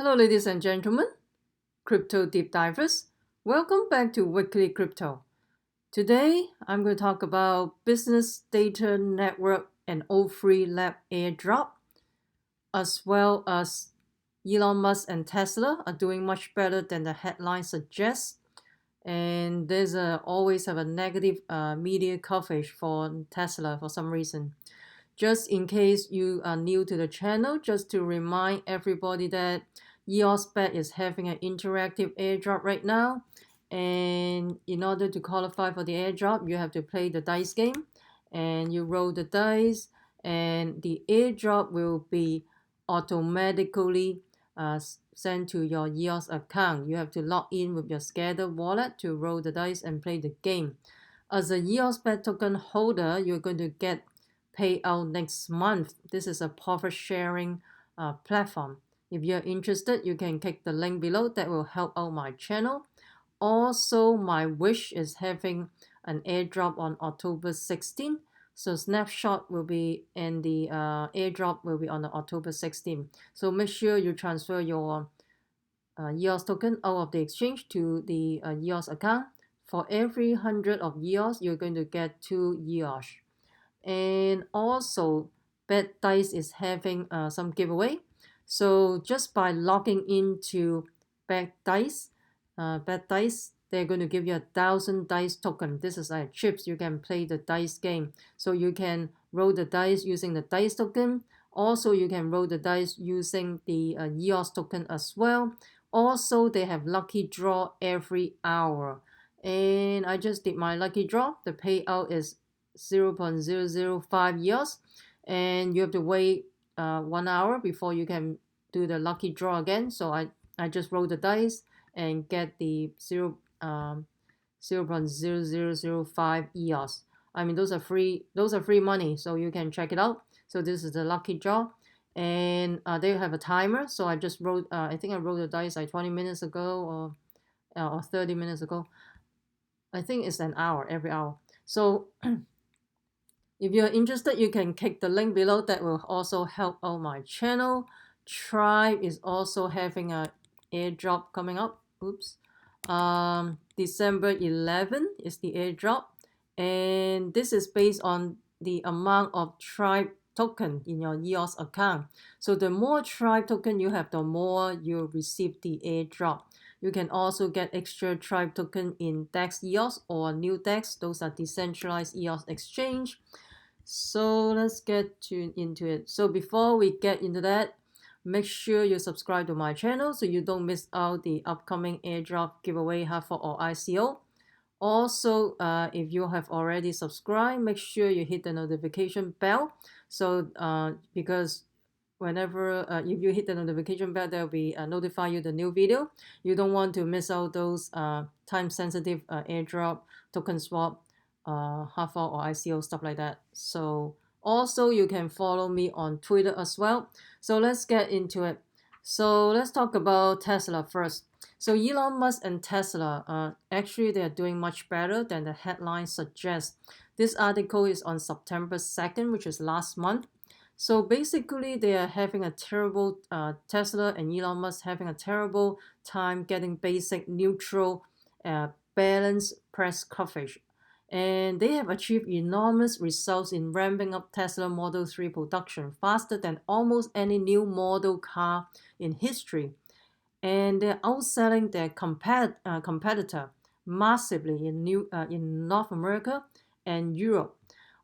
Hello, ladies and gentlemen, crypto deep divers. Welcome back to Weekly Crypto. Today, I'm going to talk about business data network and O3 Lab Airdrop, as well as Elon Musk and Tesla are doing much better than the headline suggests. And there's always have a negative media coverage for Tesla for some reason. Just in case you are new to the channel, just to remind everybody that EOSBET is having an interactive airdrop right now. And in order to qualify for the airdrop, you have to play the dice game and you roll the dice, and the airdrop will be automatically sent to your EOS account. You have to log in with your Scattered wallet to roll the dice and play the game. As a EOSBET token holder, you're going to get payout next month. This is a profit sharing platform. If you're interested, you can click the link below. That will help out my channel. Also, my wish is having an airdrop on October 16. So snapshot will be and the airdrop will be on the October 16. So make sure you transfer your EOS token out of the exchange to the EOS account. For every 100 of EOS, you're going to get 2 EOS. And also, BetDice is having some giveaway. So just by logging into BetDice, they're going to give you 1,000 dice token. This is like chips. You can play the dice game. So you can roll the dice using the dice token. Also, you can roll the dice using the EOS token as well. Also, they have lucky draw every hour. And I just did my lucky draw. The payout is 0.005 EOS, and you have to wait 1 hour before you can do the lucky draw again. So I just roll the dice and get the 0.0005 EOS. I mean, those are free money, so you can check it out. So this is the lucky draw, and they have a timer. So I just wrote I think I rolled the dice like 20 minutes ago or 30 minutes ago. I think it's an hour every hour. So if you're interested, you can click the link below. That will also help out my channel. Trybe is also having a airdrop coming up. Oops. December 11 is the airdrop, and this is based on the amount of Trybe token in your EOS account. So the more Trybe token you have, the more you receive the airdrop. You can also get extra Trybe token in DEX EOS or New DEX. Those are decentralized EOS exchange. So let's get into it. So before we get into that, make sure you subscribe to my channel so you don't miss out the upcoming airdrop giveaway for or ICO. Also, if you have already subscribed, make sure you hit the notification bell. So because whenever if you hit the notification bell, they'll be notify you the new video. You don't want to miss out those time sensitive airdrop, token swap, half hour or ICO, stuff like that. So also you can follow me on Twitter as well. So let's get into it. So let's talk about Tesla first. So Elon Musk and Tesla, actually they are doing much better than the headline suggests. This article is on September 2nd, which is last month. So basically they are having a terrible, Tesla and Elon Musk having a terrible time getting basic neutral balanced press coverage. And they have achieved enormous results in ramping up Tesla Model 3 production faster than almost any new model car in history. And they're outselling their competitor massively in North America and Europe.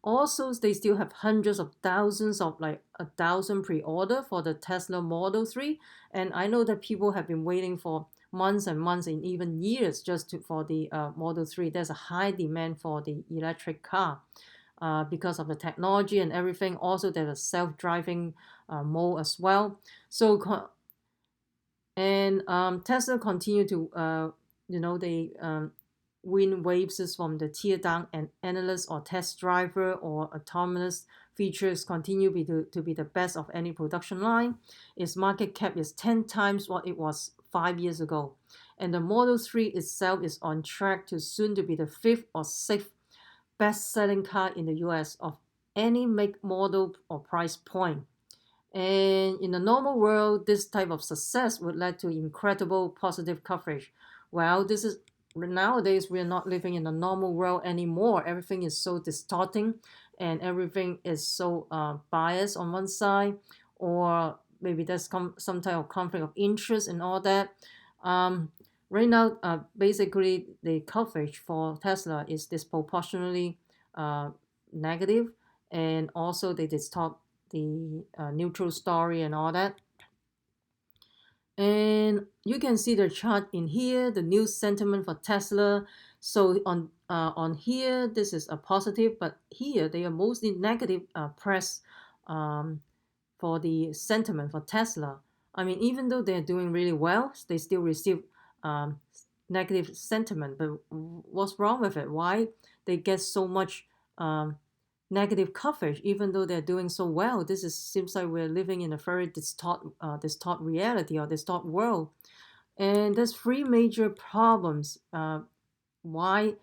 Also, they still have hundreds of thousands of like 1,000 pre-order for the Tesla Model 3. And I know that people have been waiting for months and months and even years just for the Model 3. There's a high demand for the electric car because of the technology and everything. Also, there's a self-driving mode as well. So, Tesla continue to, they win waves from the tear down and analyst or test driver or autonomous features continue to be the best of any production line. Its market cap is 10 times what it was 5 years ago. And the Model 3 itself is on track to soon to be the 5th or 6th best-selling car in the US of any make, model, or price point. And in the normal world, this type of success would lead to incredible positive coverage. Well, this is nowadays we're not living in the normal world anymore. Everything is so distorting, and everything is so biased on one side, or maybe there's some type of conflict of interest and all that. Right now, basically the coverage for Tesla is disproportionately uh, negative, and also they distort the neutral story and all that. And you can see the chart in here, the news sentiment for Tesla. So on here, this is a positive, but here they are mostly negative press for the sentiment for Tesla. I mean, even though they're doing really well, they still receive um, negative sentiment. But what's wrong with it? Why they get so much um, negative coverage, even though they're doing so well? This is seems like we're living in a very distort reality or distort world. And there's three major problems why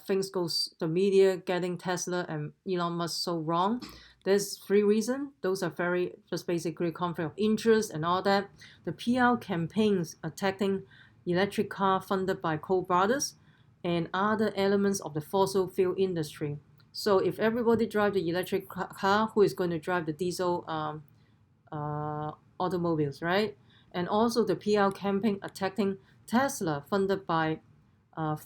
things goes the media getting Tesla and Elon Musk so wrong. There's three reasons. Those are very just basically conflict of interest and all that. The PR campaigns attacking electric car funded by Koch brothers and other elements of the fossil fuel industry. So if everybody drive the electric car, who is going to drive the diesel automobiles, right? And also the PR campaign attacking Tesla funded by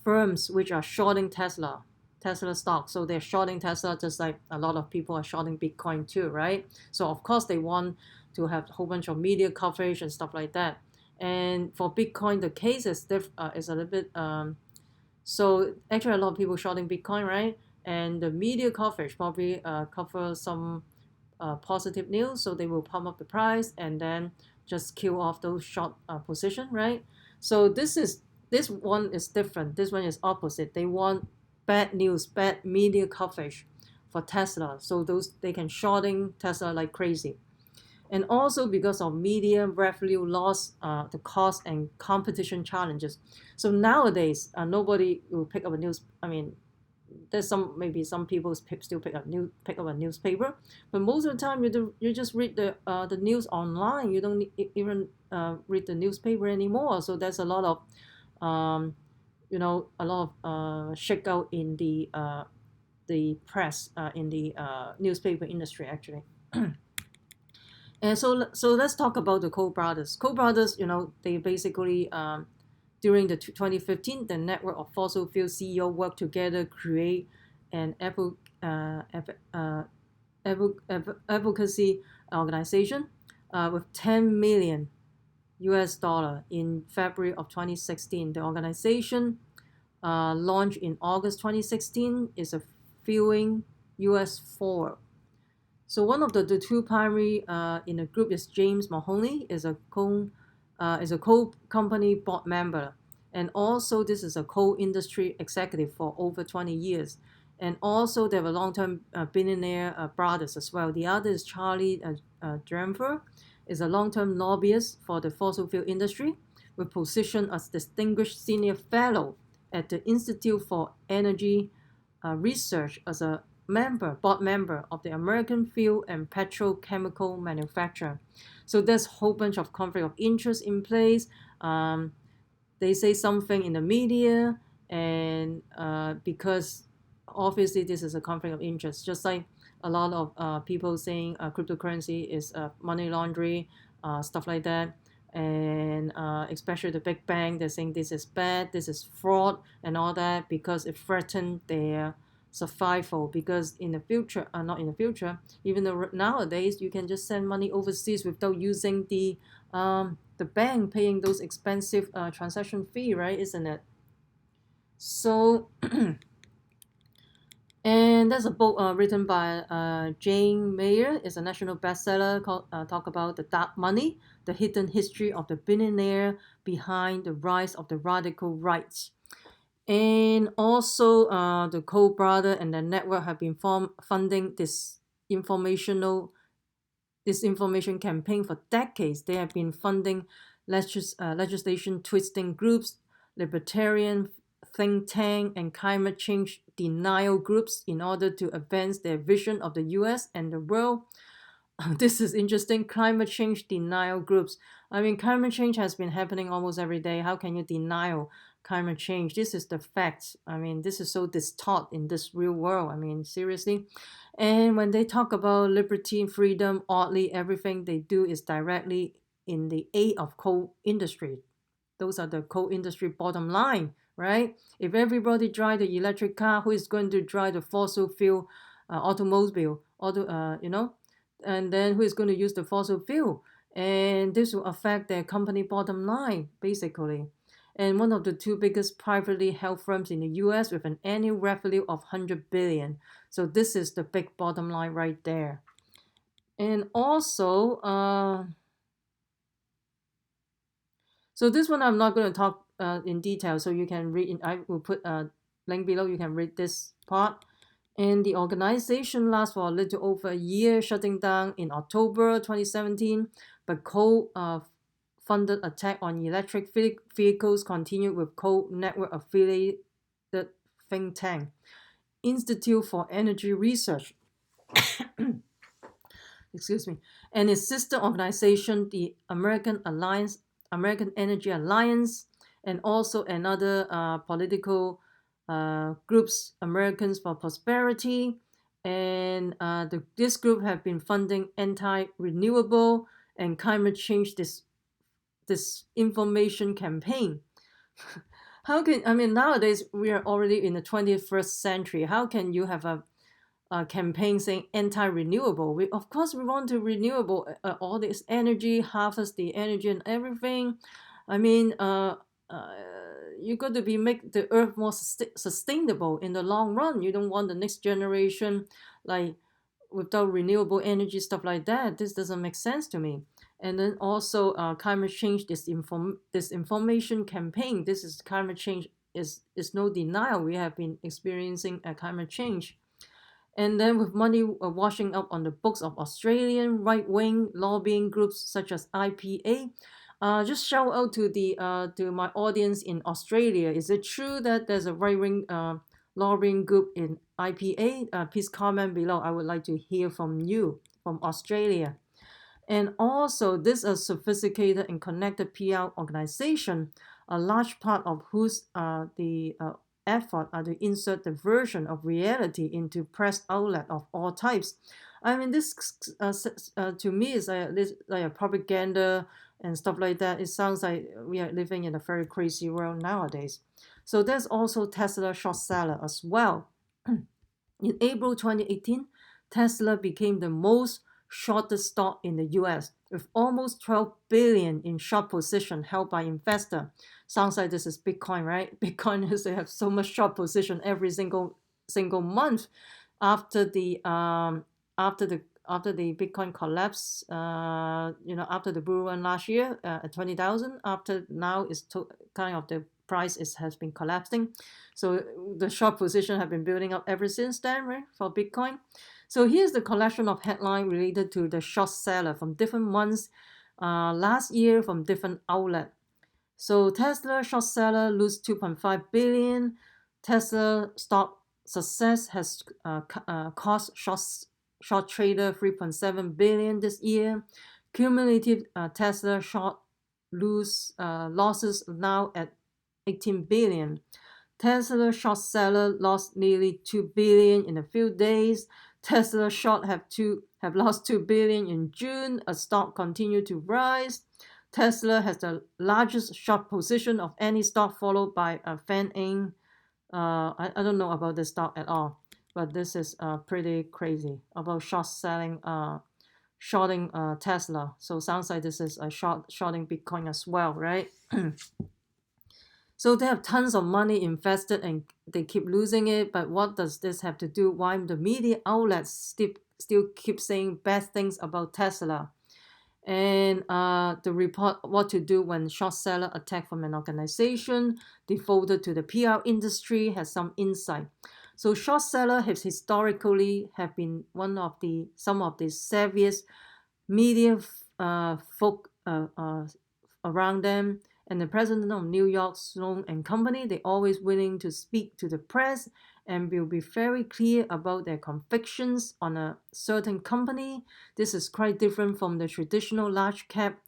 firms which are shorting Tesla stock. So they're shorting Tesla just like a lot of people are shorting Bitcoin too, right? So of course they want to have a whole bunch of media coverage and stuff like that. And for Bitcoin, the case is is a little bit so actually a lot of people shorting Bitcoin, right? And the media coverage probably cover some positive news, so they will pump up the price and then just kill off those short position, right? So this one is different. This one is opposite. They want bad news, bad media coverage for Tesla, so those they can shorting Tesla like crazy. And also because of media revenue loss, the cost and competition challenges. So nowadays, nobody will pick up a news. I mean, there's maybe some people still pick up a newspaper, but most of the time you just read the news online. You don't even read the newspaper anymore. So there's a lot of a lot of shakeout in the press in the newspaper industry actually. And so let's talk about the Koch brothers. Koch brothers, they basically during the 2015, the network of fossil fuel CEO worked together create an advocacy organization with 10 million US dollar in February of 2016. The organization launched in August 2016 is a fueling US forward. So one of the two primary in the group is James Mahoney, is a co-company board member, and also this is a co-industry executive for over 20 years. And also they have a long-term billionaire brothers as well. The other is Charlie Dramfer, is a long-term lobbyist for the fossil fuel industry, with position as distinguished senior fellow at the Institute for Energy Research as a board member of the American Fuel and Petrochemical Manufacturer. So there's a whole bunch of conflict of interest in place. They say something in the media, and because obviously this is a conflict of interest, just like a lot of people saying cryptocurrency is money laundering, stuff like that. And especially the big bank, they're saying this is bad, this is fraud, and all that because it threatened their survival. Because in the future, not in the future, even though nowadays you can just send money overseas without using the bank paying those expensive transaction fee, right? Isn't it? So and there's a book written by Jane Mayer. It's a national bestseller called talk about the dark money, the hidden history of the billionaire behind the rise of the radical right. And also the Koch brother and the network have been funding this disinformation campaign for decades. They have been funding legislation twisting groups, libertarian think tank, and climate change denial groups in order to advance their vision of the US and the world. this is interesting. Climate change denial groups. I mean, climate change has been happening almost every day. How can you deny climate change? This is the facts. I mean, this is so distort in this real world. I mean, seriously. And when they talk about liberty, freedom, oddly, everything they do is directly in the aid of coal industry. Those are the coal industry bottom line, right? If everybody drive the electric car, who is going to drive the fossil fuel automobile, and then who is going to use the fossil fuel? And this will affect their company bottom line, basically. And one of the two biggest privately held firms in the US with an annual revenue of 100 billion. So this is the big bottom line right there. And also, so this one I'm not going to talk in detail, so you can read. I will put a link below. You can read this part. And the organization lasts for a little over a year, shutting down in October 2017. But coal-funded attack on electric vehicles continued with coal network affiliated think tank, Institute for Energy Research. Excuse me, and its sister organization, the American Energy Alliance, and also another political groups, Americans for Prosperity, and this group have been funding anti-renewable and climate change this information campaign. How can, I mean, nowadays we are already in the 21st century. How can you have a campaign saying anti-renewable? Of course we want to renewable all this energy, harvest the energy and everything. I mean, you got to make the earth more sustainable in the long run. You don't want the next generation like without renewable energy, stuff like that. This doesn't make sense to me. And then also climate change disinformation campaign. This is climate change is no denial. We have been experiencing a climate change. And then with money washing up on the books of Australian right-wing lobbying groups such as IPA. Just shout out to my audience in Australia. Is it true that there's a right-wing lobbying group in IPA? Please comment below. I would like to hear from you from Australia. And also, this is a sophisticated and connected PR organization, a large part of whose effort are to insert the version of reality into press outlet of all types. I mean, this to me is like a propaganda and stuff like that. It sounds like we are living in a very crazy world nowadays. So there's also Tesla short seller as well. In April 2018, Tesla became the most shorted stock in the US with almost 12 billion in short position held by investor. Sounds like this is Bitcoin, right? Bitcoin is they have so much short position every single month after the Bitcoin collapse. After the bull run last year at 20,000. After now is kind of the price has been collapsing. So the short position have been building up ever since then, right? For Bitcoin. So here's the collection of headlines related to the short seller from different months last year from different outlets. So Tesla short seller lose 2.5 billion. Tesla stock success has cost short trader 3.7 billion this year. Cumulative Tesla short losses now at 18 billion. Tesla short seller lost nearly 2 billion in a few days. Tesla short have lost 2 billion in June. A stock continued to rise. Tesla has the largest short position of any stock, followed by Fan Ing. I don't know about this stock at all, but this is pretty crazy about shorting Tesla. So sounds like this is a shorting Bitcoin as well, right? So they have tons of money invested and they keep losing it. But what does this have to do? Why the media outlets still keep saying bad things about Tesla? And the report what to do when short seller attack from an organization devoted to the PR industry has some insight. So short seller has historically have been some of the savviest media folk around them. and the president of New York Sloan and Company, they always willing to speak to the press and will be very clear about their convictions on a certain company. This is quite different from the traditional large cap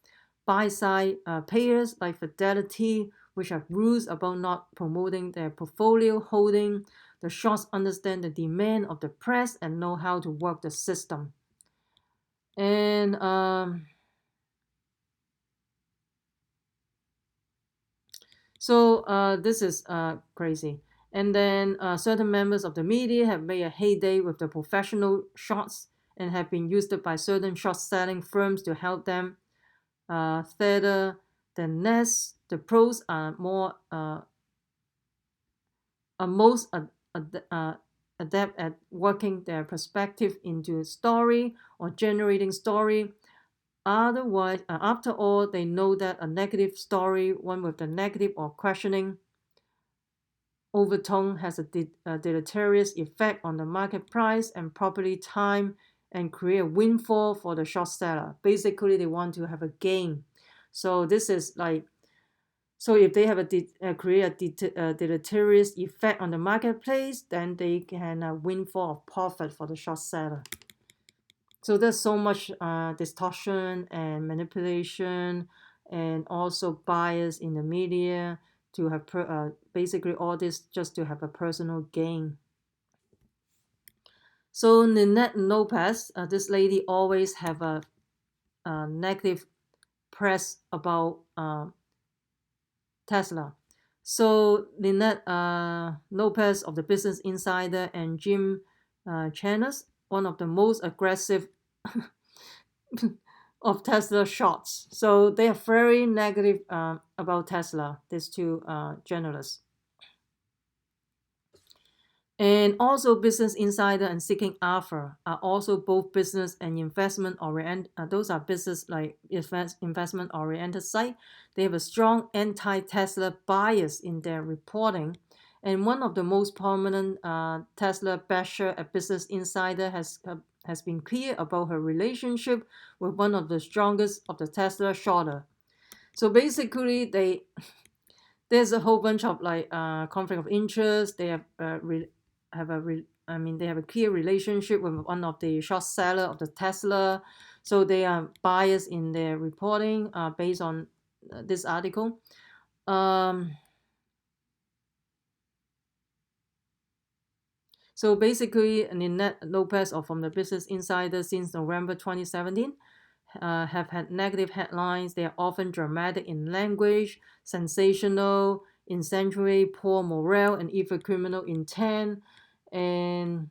buy-side players like Fidelity, which have rules about not promoting their portfolio holding. The shorts understand the demand of the press and know how to work the system. And this is crazy. And then certain members of the media have made a heyday with the professional shorts and have been used by certain short selling firms to help them. Theta, the Nest, the pros are most adept at working their perspective into a story or generating story. Otherwise, after all, they know that a negative story, one with a negative or questioning overtone, has a deleterious effect on the market price and property time and create a windfall for the short seller. Basically, they want to have a gain. So this is like, so if they have create a deleterious effect on the marketplace, then they can windfall of profit for the short seller. So there's so much distortion and manipulation and also bias in the media to have basically all this just to have a personal gain. So Nanette Lopez, this lady always have a negative press about Tesla. So Lynette Lopez of the Business Insider and Jim Chanos, one of the most aggressive of Tesla shorts. So they are very negative about Tesla, these two journalists. And also Business Insider and Seeking Alpha are also both business and investment oriented. Those are business like investment oriented site. They have a strong anti-Tesla bias in their reporting. And one of the most prominent Tesla basher at Business Insider has been clear about her relationship with one of the strongest of the Tesla shorter. So basically, there's a whole bunch of like conflict of interest. They have they have a clear relationship with one of the short seller of the Tesla, so they are biased in their reporting based on this article. So basically, Nanette Lopez from the Business Insider since November 2017 have had negative headlines. They are often dramatic in language, sensational, incendiary, poor morale, and even criminal intent. And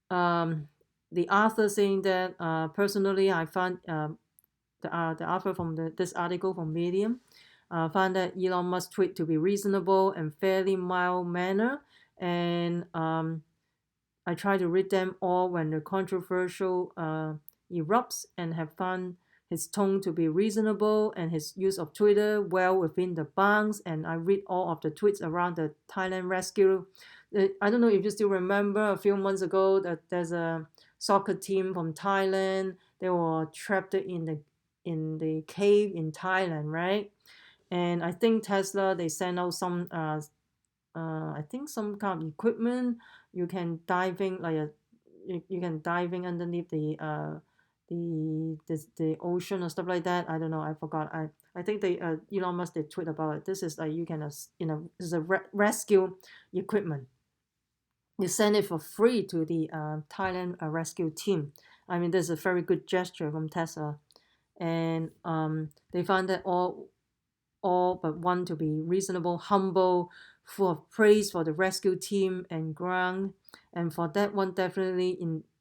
the author saying that personally, I found the author from this article from Medium found that Elon Musk tweet to be reasonable and fairly mild manner, and I try to read them all when the controversial erupts and have found his tone to be reasonable and his use of Twitter well within the bounds. And I read all of the tweets around the Thailand rescue. I don't know if you still remember a few months ago that there's a soccer team from Thailand. They were trapped in the cave in Thailand, right? And I think Tesla, they sent out some I think some kind of equipment you can diving like you can diving underneath the ocean or stuff like that. I don't know. I forgot. I think they Elon Musk did tweet about it. This is like you can this is a rescue equipment. You send it for free to the Thailand rescue team. I mean, this is a very good gesture from Tesla, and they found that all but one to be reasonable, humble, full of praise for the rescue team and ground. And for that one, definitely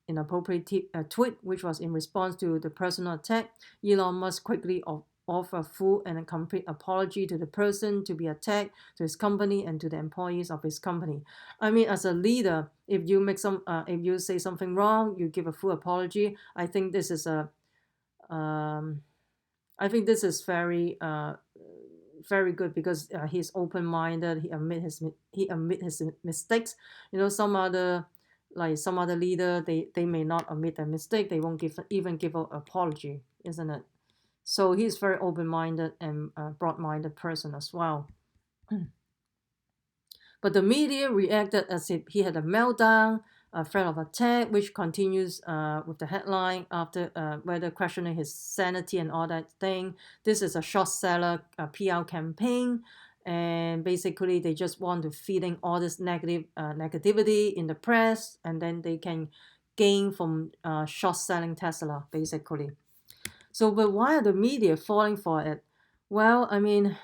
inappropriate tweet, which was in response to the personal attack. Elon Musk quickly offer a full and a complete apology to the person to be attacked, to his company, and to the employees of his company. I mean, as a leader, if you say something wrong, you give a full apology. I think this is very good because he's open-minded. He admit his mistakes. Some other leader, they may not admit their mistake. They won't even give an apology, isn't it? So he's very open-minded and broad-minded person as well. But the media reacted as if he had a meltdown, a threat of attack, which continues with the headline after whether questioning his sanity and all that thing. This is a short seller PR campaign, and basically they just want to feeding all this negativity in the press, and then they can gain from short selling Tesla, basically. So, but why are the media falling for it? Well, I mean,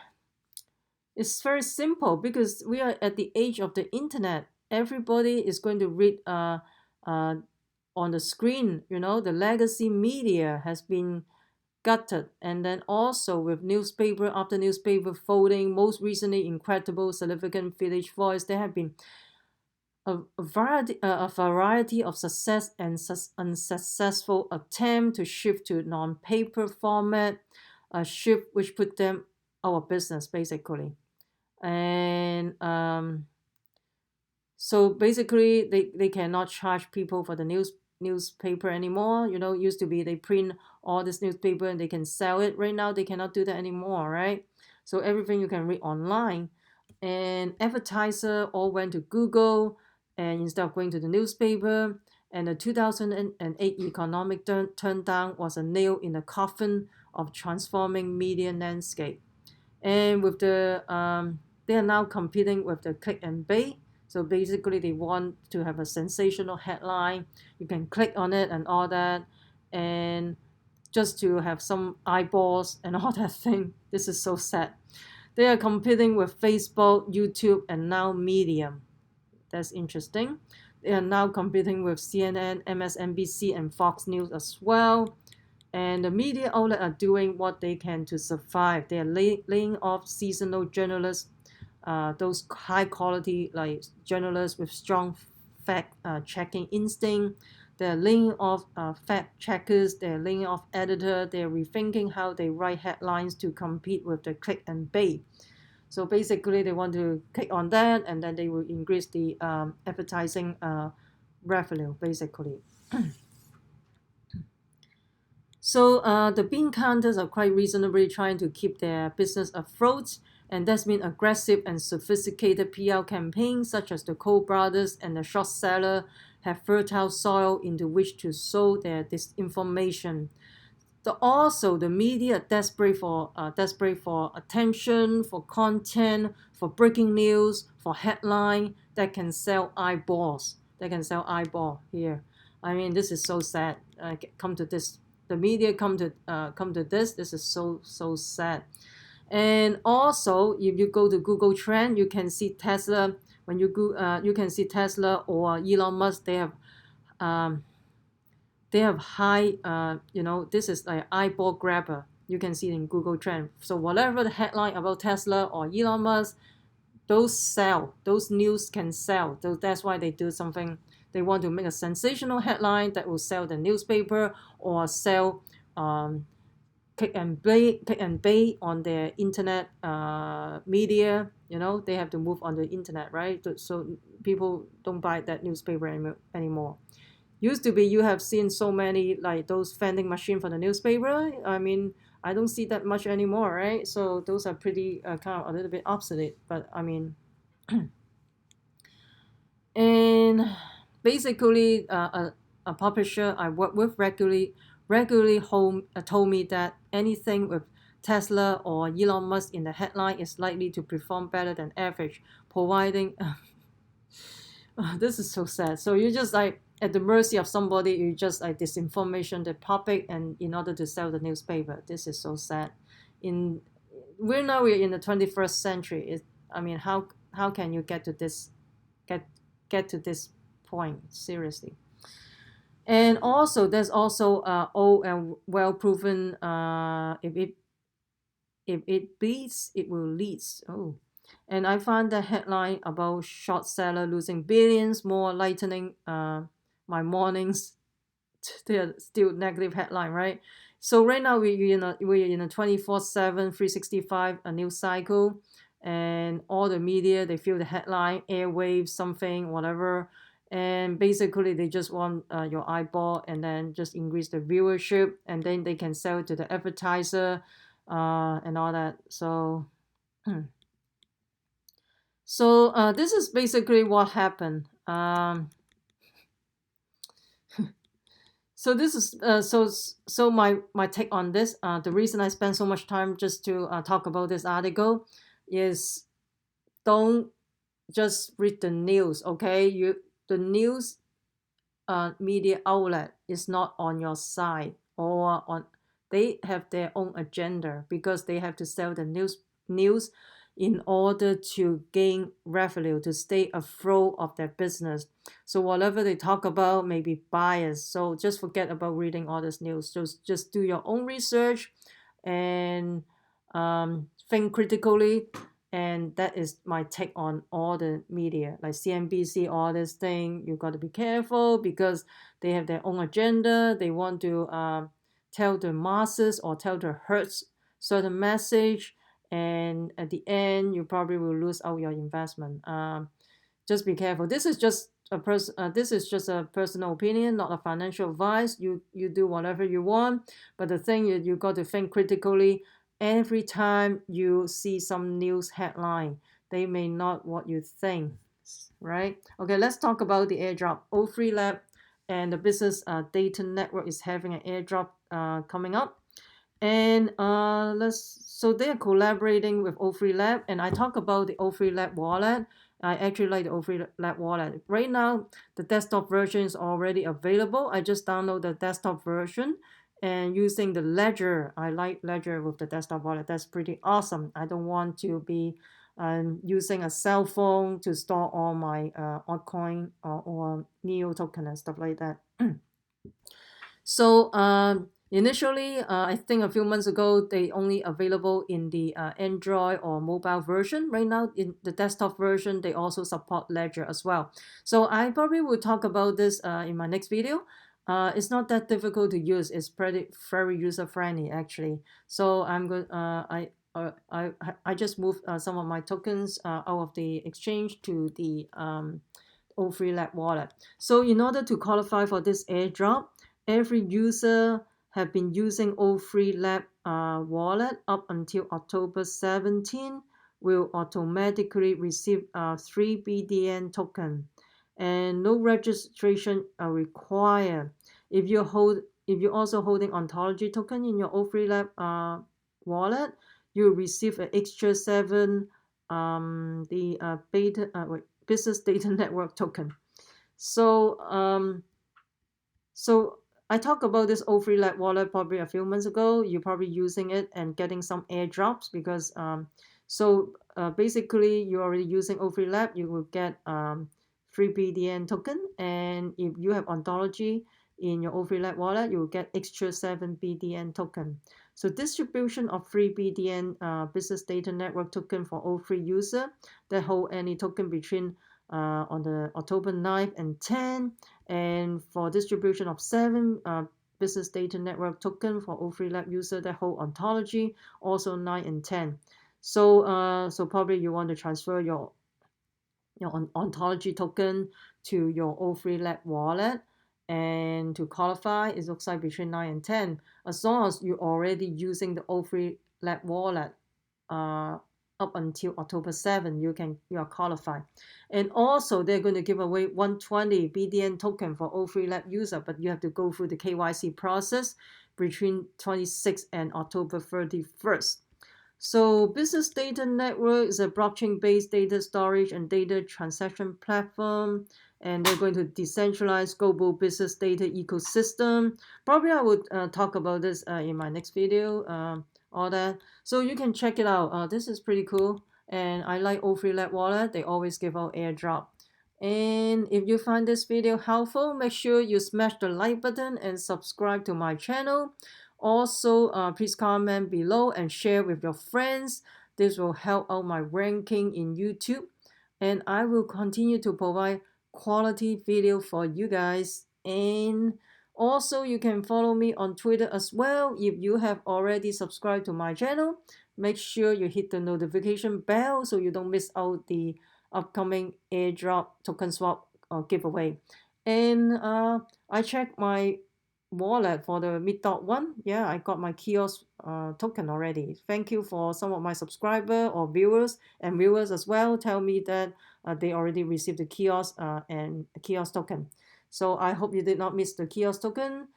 it's very simple because we are at the age of the internet. Everybody is going to read on the screen. The legacy media has been gutted, and then also with newspaper after newspaper folding, most recently Incredible, Significant, Village Voice, there have been a variety of success and unsuccessful attempt to shift to non-paper format, a shift which put them out of business, basically. And so basically they cannot charge people for the newspaper anymore. Used to be they print all this newspaper and they can sell it. Right now they cannot do that anymore, right? So everything you can read online, and advertiser all went to Google, and instead of going to the newspaper. And the 2008 economic turndown was a nail in the coffin of transforming media landscape. And with the they are now competing with the click and bait. So basically they want to have a sensational headline, you can click on it and all that, and just to have some eyeballs and all that thing. This is so sad. They are competing with Facebook, YouTube, and now Medium. That's interesting. They are now competing with CNN, MSNBC, and Fox News as well. And the media outlet are doing what they can to survive. They are laying off seasonal journalists, those high quality journalists with strong fact checking instinct. They're laying off fact checkers. They're laying off editor. They're rethinking how they write headlines to compete with the click and bait. So basically, they want to click on that, and then they will increase the advertising revenue, basically. So the bean counters are quite reasonably trying to keep their business afloat, and that's been aggressive and sophisticated PR campaigns such as the Cole brothers and the short seller have fertile soil into which to sow their disinformation. Also, the media desperate for attention, for content, for breaking news, for headline that can sell eyeballs. Here. I mean, this is so sad. Come to this. The media come to this. This is so sad. And also, if you go to Google Trend, you can see Tesla. When you go, you can see Tesla or Elon Musk. They have high. This is like eyeball grabber. You can see it in Google Trend. So whatever the headline about Tesla or Elon Musk, those sell. Those news can sell. So that's why they do something. They want to make a sensational headline that will sell the newspaper or sell click and bait on their internet media. They have to move on the internet, right? So people don't buy that newspaper anymore. Used to be you have seen so many like those vending machine for the newspaper. I mean, I don't see that much anymore, right? So those are pretty kind of a little bit obsolete. But I mean, and basically a publisher I work with regularly told me that anything with Tesla or Elon Musk in the headline is likely to perform better than average, providing this is so sad. So you're just like at the mercy of somebody. You just like disinformation the public, and in order to sell the newspaper. This is so sad. We're in the 21st century. I mean, how can you get to this point? Seriously. And also, there's also old and well proven. If it bleeds, it will lead. Oh. And I found the headline about short seller losing billions more lightening my mornings. They're still negative headline, right? So right now we're in a 24/7, 365 a news cycle, and all the media they feel the headline, airwaves, something, whatever, and basically they just want your eyeball, and then just increase the viewership, and then they can sell it to the advertiser and all that. So this is basically what happened. So this is so my take on this. The reason I spend so much time just to talk about this article is, don't just read the news, okay? The news media outlet is not on your side, or on, they have their own agenda, because they have to sell the news in order to gain revenue, to stay afloat of their business. So whatever they talk about may be biased. So just forget about reading all this news. Just do your own research and think critically. And that is my take on all the media, like CNBC, all this thing. You got to be careful, because they have their own agenda. They want to tell the masses or tell the herds certain message, and at the end, you probably will lose out your investment. Just be careful. This is just a personal opinion, not a financial advice. You do whatever you want, but the thing is, you got to think critically. Every time you see some news headline, they may not what you think, right? Okay, let's talk about the airdrop. O3 Lab and the business data network is having an airdrop coming up. And so they are collaborating with O3 Lab, and I talk about the O3 Lab wallet. I actually like the O3 Lab wallet. Right now, the desktop version is already available. I just download the desktop version and using the Ledger. I like Ledger with the desktop wallet. That's pretty awesome. I don't want to be using a cell phone to store all my altcoin or Neo token and stuff like that. So initially, I think a few months ago, they only available in the Android or mobile version. Right now, in the desktop version, they also support Ledger as well. So I probably will talk about this in my next video. It's not that difficult to use. It's pretty very user friendly actually. So I'm going. I just moved some of my tokens out of the exchange to the O3 Lab wallet. So in order to qualify for this airdrop, every user have been using O3 Lab wallet up until October 17 will automatically receive 3 BDN token, and no registration are required. If you're also holding ontology token in your O3 Lab wallet, you will receive an extra 7 business data network token. So so I talked about this O3 Lab wallet probably a few months ago. You're probably using it and getting some airdrops, because basically you're already using O3 Lab, you will get 3 BDN token, and if you have ontology in your O3 Lab wallet, you will get extra 7 BDN token. So distribution of 3 BDN business data network token for O3 user that hold any token between on the October 9th and 10th, and for distribution of 7 business data network token for O3 Lab user that hold ontology, also 9 and 10. So probably you want to transfer your ontology token to your O3 Lab wallet, and to qualify, it looks like between 9 and 10. As long as you're already using the O3 Lab wallet up until October 7, you are qualified. And also, they're going to give away 120 BDN token for O3 Lab user, but you have to go through the KYC process between 26 and October 31st. So Business Data Network is a blockchain-based data storage and data transaction platform, and they're going to decentralize global business data ecosystem. Probably I would talk about this in my next video, all that. So you can check it out. This is pretty cool, and I like O3 Lab wallet. They always give out airdrop. And if you find this video helpful, make sure you smash the like button and subscribe to my channel. Also, please comment below and share with your friends. This will help out my ranking in YouTube. And I will continue to provide quality video for you guys. And also, you can follow me on Twitter as well. If you have already subscribed to my channel, make sure you hit the notification bell so you don't miss out the upcoming airdrop token swap giveaway. And I checked my wallet for the mid-dot one. Yeah, I got my kiosk token already. Thank you for some of my subscriber or viewers and viewers as well. Tell me that they already received the kiosk and kiosk token. So I hope you did not miss the kiosk token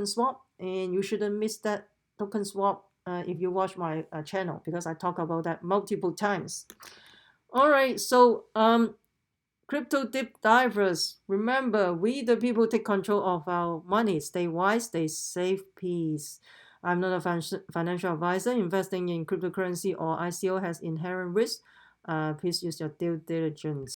swap, and you shouldn't miss that token swap if you watch my channel, because I talk about that multiple times. All right, so crypto deep divers, remember, we the people take control of our money. Stay wise, stay safe, peace. I'm not a financial advisor. Investing in cryptocurrency or ICO has inherent risk. Please use your due diligence.